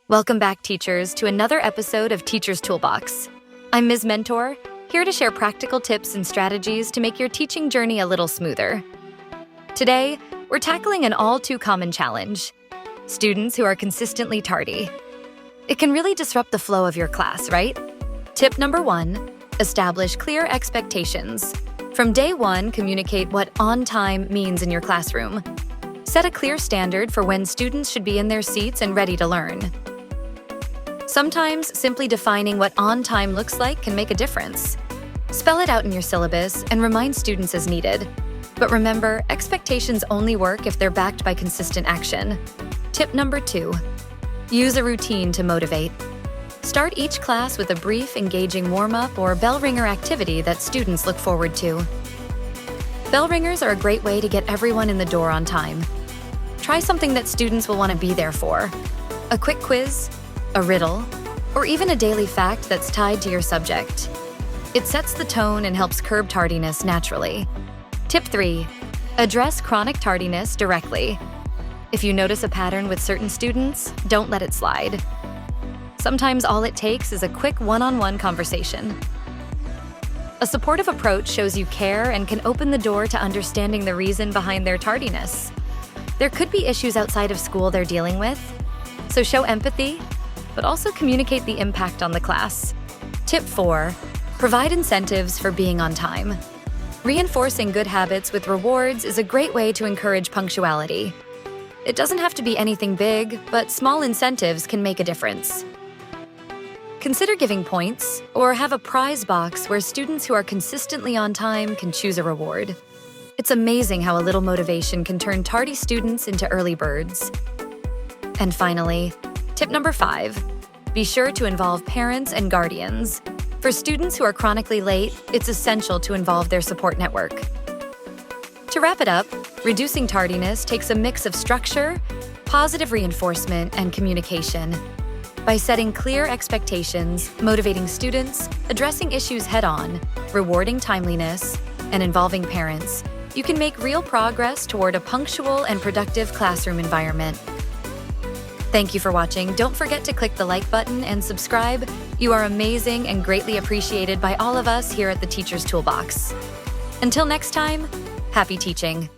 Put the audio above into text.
Welcome back, teachers, to another episode of Teacher's Toolbox. I'm Ms. Mentor, here to share practical tips and strategies to make your teaching journey a little smoother. Today, we're tackling an all-too-common challenge: students who are consistently tardy. It can really disrupt the flow of your class, right? Tip number 1, establish clear expectations. From day 1, communicate what on time means in your classroom. Set a clear standard for when students should be in their seats and ready to learn. Sometimes simply defining what on time looks like can make a difference. Spell it out in your syllabus and remind students as needed. But remember, expectations only work if they're backed by consistent action. Tip number 2, use a routine to motivate. Start each class with a brief, engaging warm-up or bell ringer activity that students look forward to. Bell ringers are a great way to get everyone in the door on time. Try something that students will want to be there for: a quick quiz, a riddle, or even a daily fact that's tied to your subject. It sets the tone and helps curb tardiness naturally. Tip 3, address chronic tardiness directly. If you notice a pattern with certain students, don't let it slide. Sometimes all it takes is a quick one-on-one conversation. A supportive approach shows you care and can open the door to understanding the reason behind their tardiness. There could be issues outside of school they're dealing with, so show empathy, but also communicate the impact on the class. Tip 4, provide incentives for being on time. Reinforcing good habits with rewards is a great way to encourage punctuality. It doesn't have to be anything big, but small incentives can make a difference. Consider giving points, or have a prize box where students who are consistently on time can choose a reward. It's amazing how a little motivation can turn tardy students into early birds. And finally, tip number 5, be sure to involve parents and guardians. For students who are chronically late, it's essential to involve their support network. To wrap it up, reducing tardiness takes a mix of structure, positive reinforcement, and communication. By setting clear expectations, motivating students, addressing issues head-on, rewarding timeliness, and involving parents, you can make real progress toward a punctual and productive classroom environment. Thank you for watching. Don't forget to click the like button and subscribe. You are amazing and greatly appreciated by all of us here at the Teacher's Toolbox. Until next time, happy teaching.